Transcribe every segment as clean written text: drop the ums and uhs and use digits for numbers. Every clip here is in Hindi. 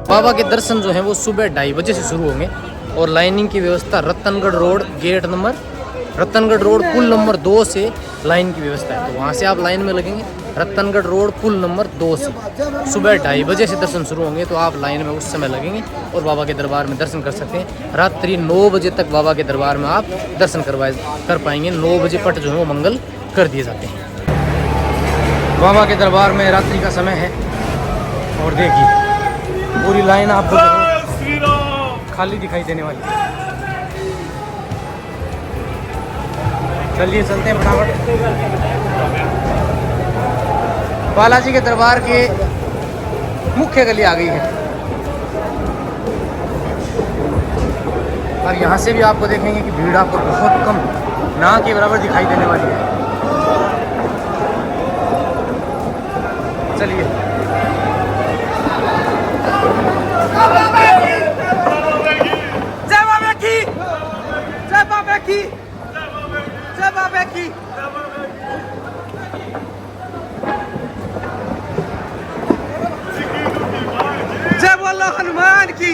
बाबा के दर्शन जो है वो सुबह 2:30 बजे से शुरू होंगे और लाइनिंग की व्यवस्था Ratangarh road gate number Ratangarh road पुल नंबर 2 से लाइन की व्यवस्था है। तो वहाँ से आप लाइन में लगेंगे। रतनगढ़ रोड पुल नंबर 2 से सुबह 2:30 बजे से दर्शन शुरू होंगे, तो आप लाइन में उस समय लगेंगे और बाबा के दरबार में दर्शन कर सकते हैं। रात्रि 9 बजे तक बाबा के दरबार में आप दर्शन कर पाएंगे। 9 बजे पट जो है वो मंगल कर दिए जाते हैं। बाबा के दरबार में रात्रि का समय है और देखिए पूरी लाइन आपको खाली दिखाई देने वाली है। चलिए चलते हैं फटाफट। बालाजी के दरबार के मुख्य गली आ गई है और यहाँ से भी आपको देखेंगे कि भीड़ आपको बहुत कम ना के बराबर दिखाई देने वाली है। चलिए जय बोलो हनुमान की।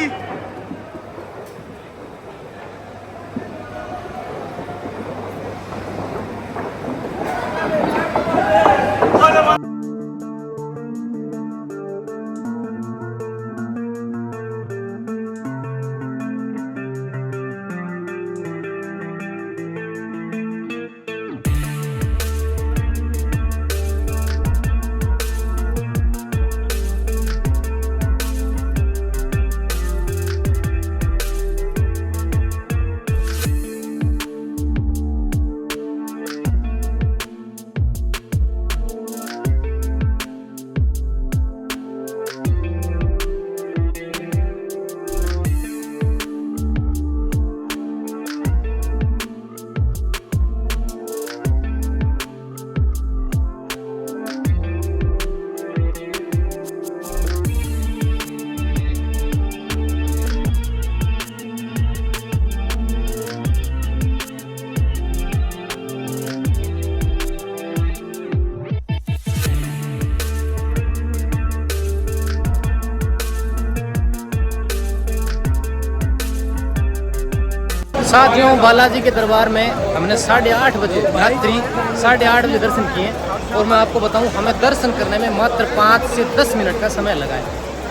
साथियों बालाजी के दरबार में हमने 8:30 बजे रात्रि 8:30 बजे दर्शन किए और मैं आपको बताऊं हमें दर्शन करने में मात्र 5 से 10 मिनट का समय लगा है,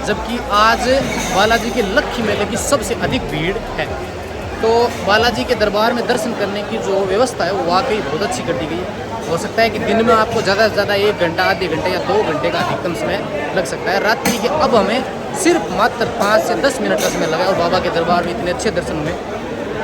जबकि आज बालाजी के लक्खी मेले की सबसे अधिक भीड़ है। तो बालाजी के दरबार में दर्शन करने की जो व्यवस्था है वो वाकई बहुत अच्छी कर दी गई है। हो सकता है कि दिन में आपको ज़्यादा से ज़्यादा 1 घंटा आधे घंटे या 2 घंटे का अधिकतम समय लग सकता है। रात्रि के अब हमें सिर्फ मात्र 5 से 10 मिनट का समय लगा और बाबा के दरबार में इतने अच्छे दर्शन हुए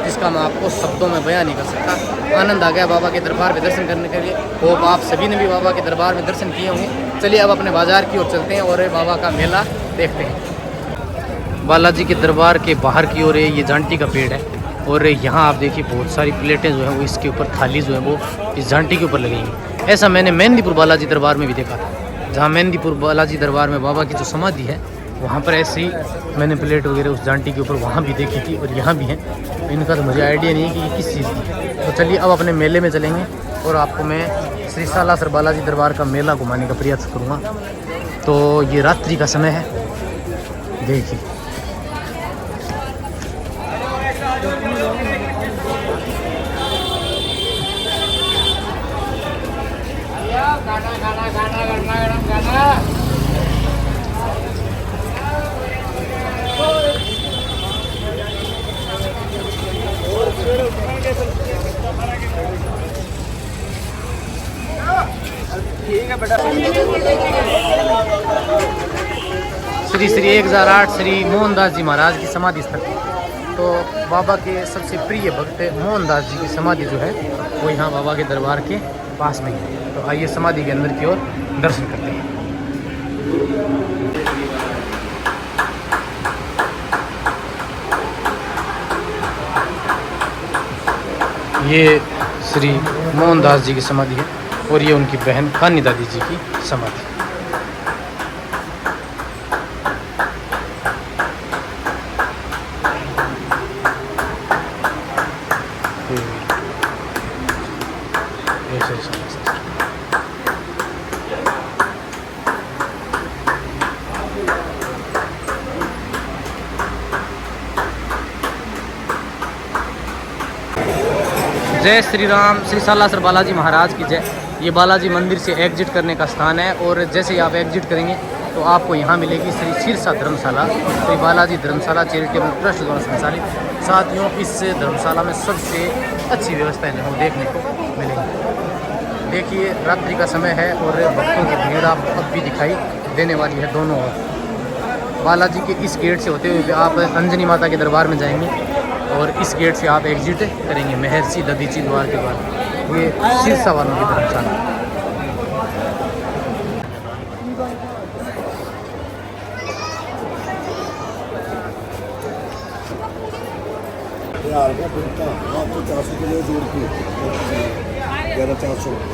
जिसका मैं आपको शब्दों में बयान नहीं कर सकता। आनंद आ गया बाबा के दरबार में दर्शन करने के लिए। होप आप सभी ने भी बाबा के दरबार में दर्शन किए होंगे। चलिए अब अपने बाजार की ओर चलते हैं और बाबा का मेला देखते हैं। बालाजी के दरबार के बाहर की ओर ये जांटी का पेड़ है और यहाँ आप देखिए बहुत सारी प्लेटें जो हैं वो इसके ऊपर थाली जो है वो इस जांटी के ऊपर लगेंगी। ऐसा मैंने मेहंदीपुर बालाजी दरबार में भी देखा था, जहाँ मेहंदीपुर बालाजी दरबार में बाबा की जो समाधि है वहाँ पर ऐसे ही मैंने प्लेट वगैरह उस जांटी के ऊपर वहाँ भी देखी थी और यहाँ भी हैं। इनका तो मुझे आइडिया नहीं है कि ये किस चीज़ की है। तो चलिए अब अपने मेले में चलेंगे और आपको मैं श्री सालासर बालाजी दरबार का मेला घुमाने का प्रयास करूँगा। तो ये रात्रि का समय है, देखिए श्री श्री 1008 श्री मोहनदास जी महाराज की समाधि स्थल। तो बाबा के सबसे प्रिय भक्त मोहनदास जी की समाधि जो है वो यहाँ बाबा के दरबार के पास में है। तो आइए समाधि के अंदर की ओर दर्शन करते हैं। ये श्री मोहनदास जी की समाधि है और ये उनकी बहन कानी दादी जी की समाधि। जय श्री राम। श्री सालासर बालाजी महाराज की जय। ये बालाजी मंदिर से एग्जिट करने का स्थान है और जैसे ही आप एग्जिट करेंगे तो आपको यहाँ मिलेगी श्री सिरसा धर्मशाला। श्री बालाजी धर्मशाला चैरिटेबल ट्रस्ट द्वारा संचालित। साथियों, इस धर्मशाला में सबसे अच्छी व्यवस्थाएं जो देखने को मिलेंगी। देखिए, रात्रि का समय है और भक्तों की भीड़ आप अब भी दिखाई देने वाली है दोनों ओर। बालाजी के इस गेट से होते हुए आप अंजनी माता के दरबार में जाएंगे और इस गेट से आप एग्जिट करेंगे महर्षि दधीची द्वार के बाद। ये सिरसा वालों की धर्मशाला।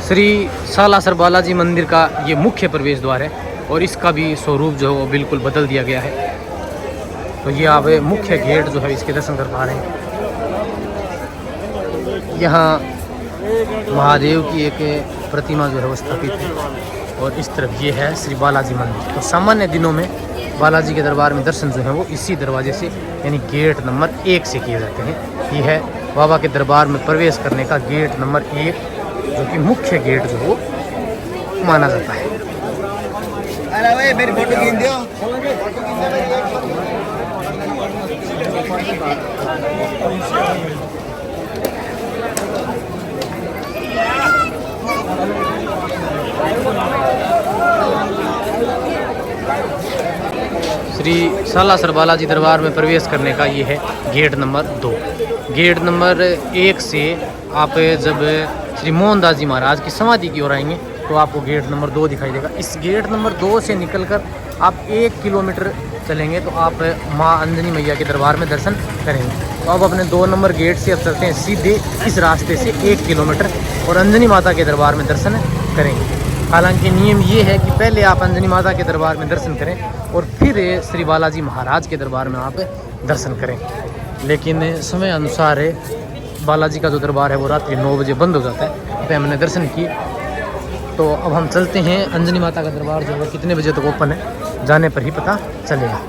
श्री सालासर बालाजी मंदिर का ये मुख्य प्रवेश द्वार है और इसका भी स्वरूप जो है वो बिल्कुल बदल दिया गया है। तो ये आप मुख्य गेट जो है इसके दर्शन कर पा रहे हैं। यहाँ महादेव की एक प्रतिमा जो है वो स्थापित है और इस तरफ ये है श्री बालाजी मंदिर। तो सामान्य दिनों में बालाजी के दरबार में दर्शन जो है वो इसी दरवाजे से यानी गेट नंबर 1 से किए जाते हैं। ये है बाबा के दरबार में प्रवेश करने का गेट नंबर 1, जो कि मुख्य गेट जो वो माना जाता है। श्री सालासर बालाजी दरबार में प्रवेश करने का ये है गेट नंबर 2। गेट नंबर 1 से आप जब श्री मोहनदास जी महाराज की समाधि की ओर आएंगे तो आपको गेट नंबर 2 दिखाई देगा। इस गेट नंबर 2 से निकलकर आप 1 किलोमीटर चलेंगे तो आप माँ अंजनी मैया के दरबार में दर्शन करेंगे। तो आप अपने 2 नंबर गेट से अब चलते हैं सीधे इस रास्ते से 1 किलोमीटर और अंजनी माता के दरबार में दर्शन करेंगे। हालांकि नियम ये है कि पहले आप अंजनी माता के दरबार में दर्शन करें और फिर श्री बालाजी महाराज के दरबार में आप दर्शन करें। लेकिन समय अनुसार बालाजी का जो दरबार है वो रात्रि 9 बजे बंद हो जाता है। तो हमने दर्शन किए। तो अब हम चलते हैं अंजनी माता का दरबार जो है कितने बजे तक ओपन है, जाने पर ही पता चलेगा।